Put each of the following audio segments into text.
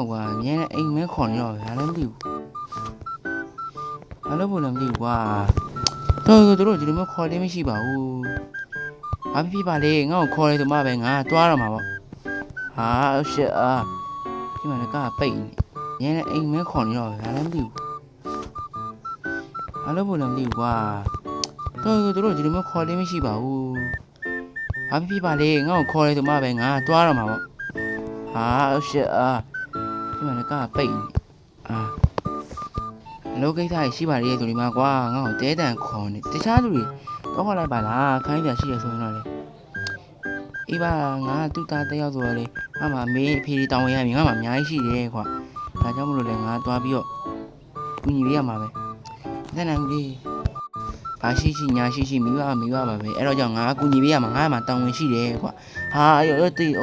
ကွာမြဲအိမ်မဲခေါ်နေတော့ဗျာလည်းမသိဘူးဘာလို့ဘုံလည်းမသိဘူးကွာတို့ဒီလိုမျိုးခေါ်လေးမရှိပါဘူးဘာဖြစ်ပါလေငါ့ကိုခေါ်လေဆိုမှပဲငါတွားရမှာပေါ့ဟာရှစ်ဒီမှာလည်းကပိတ်နေမြဲအိမ်မဲခေါ်နေတော့ဗျာလည်းမသိဘူးဘာလို့ဘုံလည်းမသိဘူးကွာတို့ဒီလိုမျိုးခေါ်လေးမရှိပါဘူးဘာဖြစ်ပါလေငါ့ကိုခေါ်လေဆိုမှပဲငါတွားရမှာပေါ့ဟာရှစ်ဒီမှာလည်းကပိတ်နေလောကိစ္စရှိပါလေဆိုဒီမှာကွာငါ့ကိုတဲတန်ခေါ်နေတခြားလူတွေတော့ခေါ်လိုက်ပါလားခိုင်းကြရှိရဆိုရင်တော့လေအေးပါငါတူတာတယောက်ဆိုတော့လေငါမှမေးအဖေတောင်းဝင်ရပြီငါမှအများကြီးရှိတယ်ကွာဒါကြောင့်မလို့လေငါတွားပြီးတော့ကူညီပေးရမှာပဲတဲ့နိုင်ဘူးလေဘာရှိညာရှိမိဘပါပဲအဲ့တော့ကြောင့်ငါကူညီပေးရမှာငါမှတောင်းဝင်ရှိတယ်ကွာဟာရောတေး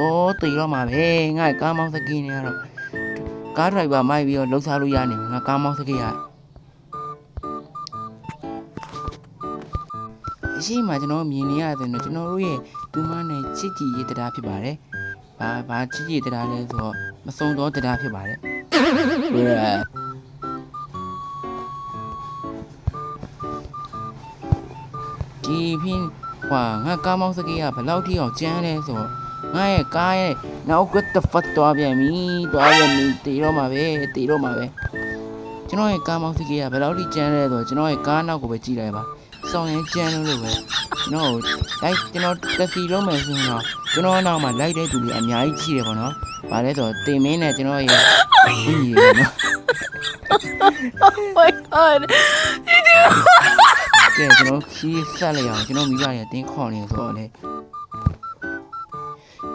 တော့မှာပဲငါကားမောင်းစကင်းနေရတော့ကားဒရိုက်ဘာမိုက်ပြီးတော့လှုပ်ရှားလို့ရနေငါကားမောင်းစကင်းရအရှိမကျွန်တော်မြင်နေရတယ်နော်ကျွန်တော်တို့ရဲ့တူမနဲ့ချစ်ကြည်ရေးတရားဖြစ်ပါတယ်ဘာချစ်ကြည်တရားလဲဆိုတော့မစုံတော့တရားဖြစ်ပါတယ်ဒီဖင်းကွာငါကားမောင်းစကင်းကဘယ်လောက်ထိအောင်ကျန်းလဲဆိုတော့ငါရဲ့ကားရဲ့နောက်ကတဖတ်သွားပြန်ပြီတေတော့မှာပဲကျွန်တော်ရဲ့ကားမောင်းစကင်းကဘယ်လောက်ထိကျန်းလဲဆိုတော့ကျွန်တော်ရဲ့ကားနောက်ကိုပဲကြည့်လိုက်ပါဆောင်ရင်ကျန်းလို့ပဲကျွန်တော်တက်စီလုံးမယ်ဆိုရင်တော့ကျွန်တော်နောက်မှာလိုက်တဲ့သူတွေအများကြီးရှိတယ်ပေါ့နော်။ဘာလဲဆိုတော့တင်မင်းနဲ့ကျွန်တော်ရဲ့ဦးကြီးပေါ့နော်။ Oh my god. ကဲကျွန်တော်ခီးဆက်လိုက်အောင်ကျွန်တော်မိဘတွေတင်းခေါ်နေဆိုတော့လေ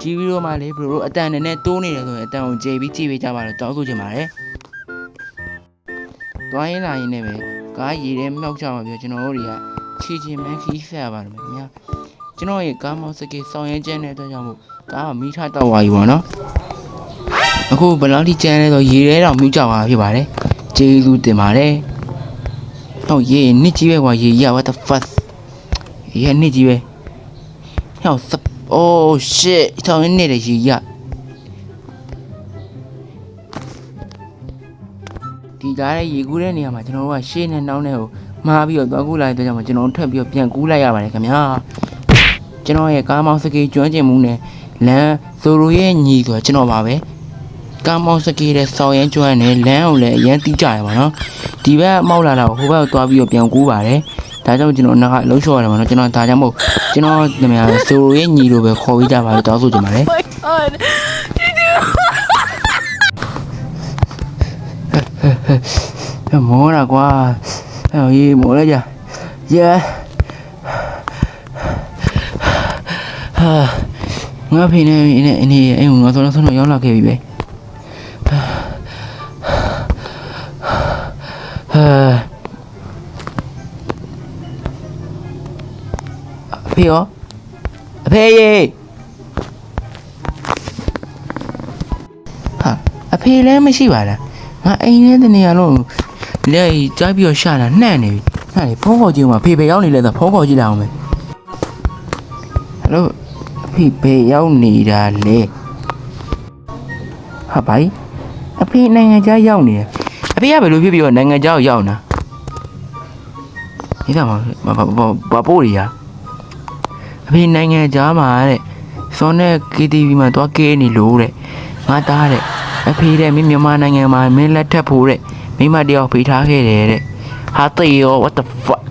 ဒီဗီဒီယိုမှာလေဘရိုအတန်နဲ့တိုးနေတယ်ဆိုရင်အတန်ကိုကြေပြီးကြည့်ပေးကြပါတော့တောင်းဆိုချင်ပါတယ်။တွိုင်းလာရင်လည်းပဲကားရည်ထဲမြောက်ကြမှာပြောကျွန်တော်တို့တွေကချီမန်းခီးဆက်ရပါတယ်ခင်ဗျာကျွန်တော်ရဲ့ကားမောင်းစကေးဆောင်ရဲကျန်းတဲ့အတွက်ကြောင့်မို့ကားကမိထားတော့သွားပြီပေါ့နော်အခုဘယ်လောက်ထိကျန်းလဲဆိုရေထဲတော့မြူးကြပါဖြစ်ပါတယ်ကျေးဇူးတင်ပါတယ်တော့ရေနစ်ကြီးပဲကွာရေရ what the fuck ရေနစ်ကြီးပဲဟော oh shit ထောင်းနေတယ်ရေရဒီကားရဲ့ရေကူးတဲ့နေရာမှာကျွန်တော်တို့ကရှေ့နဲ့နောက်နဲ့ကိုမှားပြီးတော့သွားကူးလိုက်တဲ့ကြောင့်ကျွန်တော်ထပ်ပြီးတော့ပြန်ကူးလိုက်ရပါတယ်ခင်ဗျာကျွန်တော်ရဲ့ကားမောင်းစကေးကျွမ်းကျင်မှုနဲ့လမ်းဆိုလိုရဲ့ညီဆိုတော့ကျွန်တော်ပါပဲကားမောင်းစကေးတဲ့ဆောင်းရဲကျွမ်းနဲ့လမ်းကိုလည်းအရင်တီးကြရပါတော့ဒီဘက်မောက်လာတာကိုဟိုဘက်ကိုသွားပြီးတော့ပြန်ကူးပါတယ်ဒါကြောင့်ကျွန်တော်နောက်ကလှုပ်လျှော်ရတယ်ပါတော့ကျွန်တော်ဒါကြောင့်မို့ကျွန်တော်နာမည်ဆိုလိုရဲ့ညီလိုပဲခေါ်ပြီးကြပါလို့တောင်းဆိုချင်ပါတယ်မောတာကွာအေးမောလိုက်ကြငါဖေနေအနေအိမ်ကိုငါဆုံးတော့ရောက်လာခဲ့ပြီပဲအဖေရောအဖေရေဟာအဖေလည်းမရှိပါလားငါအိမ်ထဲတနေရာလုံးလေကြိုက်ပြီးတော့ရှာတာနှံ့နေပြီဟာလေဖုန်းခေါ်ကြည့်ဦးမှာဖေပဲရောက်နေလဲဆိုဖုန်းခေါ်ကြည့်လိုက်အောင်မယ်ဟယ်လိုအဖေပဲရောက်နေတာလေဟာဘိုင်အဖေနိုင်ငံခြားရောက်နေတယ်အဖေကဘယ်လိုဖြစ်ပြီးတော့နိုင်ငံခြားကိုရောက်နေတာဒီတော့ဘာပို့ရအဖေနိုင်ငံခြားမှာတဲ့စောနဲ့ KTV မှာသွားကဲနေလို့တဲ့ငါတားတဲ့အဖေတဲ့မင်းမြန်မာနိုင်ငံမှာမင်းလက်ထပ်ဖို့တဲ့မိမတယောက်ဖေးထားခဲ့တယ်တဲ့ဟာတေရော what the fuck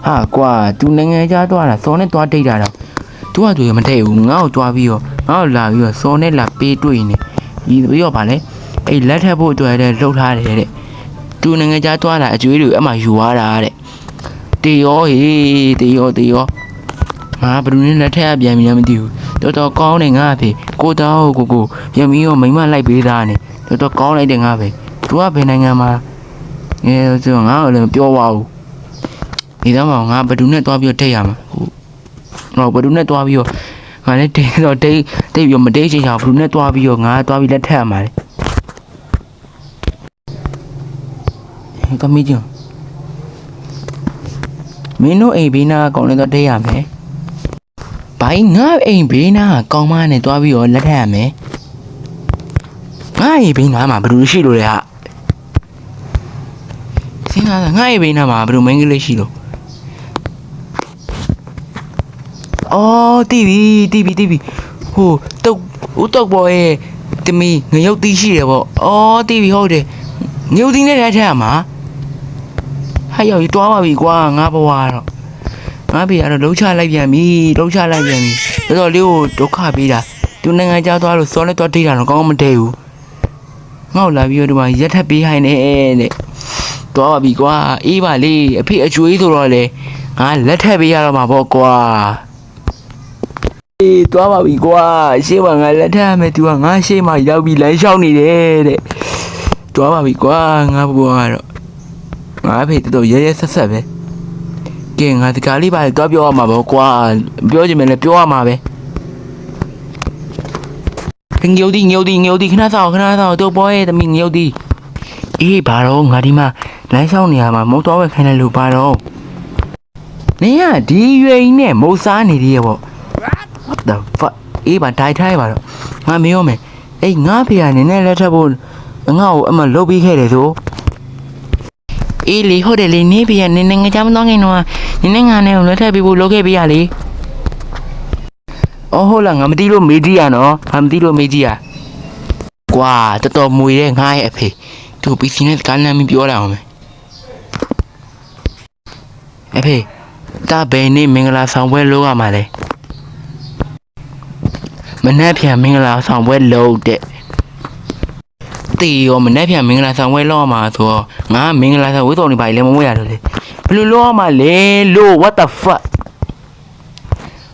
ဟာကွာ तू နိုင်ငံခြားသွားတာစောနဲ့သွားဒိတ်တာတော့ तू ကသူရမထည့်ဘူးငါ့ကိုသွားပြီးတော့ငါ့ကိုလာပြီးတော့စောနဲ့လာပေးတွေ့နေဒီပြီးတော့ဗာလဲအဲ့လက်ထပ်ဖို့အတွက်တဲ့လှုပ်ထားတယ်တဲ့ तू နိုင်ငံခြားသွားတာအကျွေးတွေအမှယူသွားတာတဲ့တေရောဟေးတေရောငါဘယ်လိုနဲ့လက်ထပ်ပြန်ပြီးလည်းမသိဘူးတော်ကောင်းတယ်ငါအဖေကိုတောင်းကိုပြန်ပြီးတော့မိမလိုက်ပေးသားနေတော်ကောင်းလိုက်တယ်ငါပဲသူကဘယ်နိုင်ငံမှာဆိုငါ့ကိုလည်းပြောပါဦးဒီတော့မှငါဘယ်သူနဲ့တွားပြီးတော့ထိတ်ရမှာဟုတ်ဘယ်သူနဲ့တွားပြီးတော့ငါလည်းတိတ်ပြီးတော့မတိတ်ချင်ချင်ဘယ်သူနဲ့တွားပြီးတော့ငါတွားပြီးလက်ထပ်ရမှာလေကမီးကျန်မင်းတို့အိမ်ဘေးနာကောင်းလည်းတော့ထိတ်ရမယ်ဘိုင်းငါအိမ်ဘေးနာကောင်းမနဲ့တွားပြီးတော့လက်ထပ်ရမယ် ငါ့ရေဘိန်းနာမှာဘယ်လိုရှိလို့လဲဟာစဉ်းစားငါ့ရေဘိန်းနာမှာဘယ်လိုမင်းကလေးရှိလို့အော်တီဗီဟိုတုတ်ဦးတုတ်ပေါ်ရဲ့တမီငရုတ်တီးရှိတယ်ပေါ့အော်တီဗီဟုတ်တယ်ငရုတ်တီးနဲ့ထက်ရမှာဟဲ့ရောက်တွားပါပြီကွာငါဘဝတော့ငါဖေကတော့လှုပ်ချလိုက်ပြန်ပြီတော်တော်လေးကိုဒုက္ခပေးတာသူနိုင်ငံခြားသွားလို့စောနဲ့တော့တိတ်တာတော့ကောင်းမတည့်ဘူးငေါ့လာပြီးတော့ဒီမှာရက်ထပ်ပေးဟိုင်းနေတဲ့တွားပါပြီကွာအေးပါလေအဖေအကျွေးဆိုတော့လေငါလက်ထပ်ပေးရတော့မှာပေါ့ကွာအေးတွားပါပြီကွာရှေ့မှာငါလက်ထပ်ရမယ်သူကငါရှေ့မှာရောက်ပြီးလမ်းလျှောက်နေတယ်တဲ့တွားပါပြီကွာငါဘွားကတော့ငါဖေတော်ရဲဆက်ပဲကဲငါတကားလေးပါတော့ပြောရမှာပေါ့ကွာပြောချင်မယ်လဲပြောရမှာပဲငြိုဒီခဏဆောင်တော့ပေါ်ရဲ့တမီငြိုဒီအေးဘာတော့ငါဒီမှာလမ်းလျှောက်နေရမှာမုတ်တော့ဝက်ခိုင်းတယ်လို့ဘာတော့နင်ကဒီရွယ်ကြီးနဲ့မုတ်စားနေသေးရဲ့ပေါ့ what the fuck အေးပါထိုင်ပါတော့ငါမေးရောမယ်အေးငါဖေကနင်နဲ့လက်ထပ်ဖို့ငါ့ကိုအမလုတ်ပြီးခဲ့တယ်ဆိုအေးလေဟုတ်တယ်လေနေဖေကနင်ငါကြမ်းမတော့ငင်တော့နင်နဲ့ငါနဲ့လက်ထပ်ပြီးဖို့လုပ်ခဲ့ပေးရလေအော်ဟုတ်လားငါမသိလို့မေးကြည့်ရနော်ငါမသိလို့မေးကြည့်ရကွာတော်မွေတဲ့ငါရဲ့အဖေသူပီစီနဲ့ကားလမ်းမပြောလာအောင်မယ်အဖေတာဘယ်နေ့မင်္ဂလာဆောင်ပွဲလုပ်ရမှာလဲမနှက်ပြန်မင်္ဂလာဆောင်ပွဲလုပ်တဲ့တီရောမနှက်ပြန်မင်္ဂလာဆောင်ပွဲလုပ်ရမှာဆိုတော့ငါမင်္ဂလာဆောင်ဝိသုံနေပါလေမမွေးရတယ်လေဘယ်လိုလုပ်ရမှာလဲလို့ what the fuck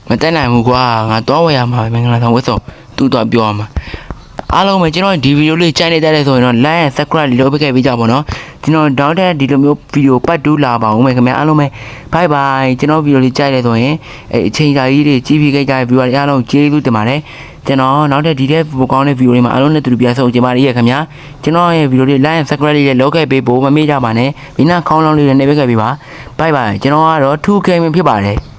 မတက်နိုင်ဘူးကွာငါတော့ဝယ်ရမှာပဲမင်္ဂလာဆောင်ဝတ်ဆောင်သူ့တော့ပြောရမှာအားလုံးပဲကျွန်တော်ဒီဗီဒီယိုလေးကြိုက်နေတဲ့ဆိုရင်တော့ like and subscribe လုပ်ပေးခဲ့ပြီးကြပါတော့ကျွန်တော်တောင်းတဲ့ဒီလိုမျိုးဗီဒီယိုပတ်တူးလာပါဦးမယ်ခင်ဗျာအားလုံးပဲ bye bye ကျွန်တော်ဗီဒီယိုလေးကြိုက်တယ်ဆိုရင်အချိန်ကြာကြီးတွေကြည့်ပြီးခဲ့ကြတဲ့ viewer တွေအားလုံးကျေးဇူးတင်ပါတယ်ကျွန်တော်နောက်တဲ့ဒီတဲ့ပိုကောင်းတဲ့ဗီဒီယိုလေးမှာအားလုံးနဲ့တူတူပြန်ဆုံကြပါရစေခင်ဗျာကျွန်တော်ရဲ့ဗီဒီယိုလေး like and subscribe လေးလုပ်ခဲ့ပေးဖို့မမေ့ကြပါနဲ့ဒီနောက်ခေါင်းလောင်းလေးနဲ့နေပေးခဲ့ပေးပါ bye bye ကျွန်တော်ကတော့ 2K ဖြစ်ပါတယ်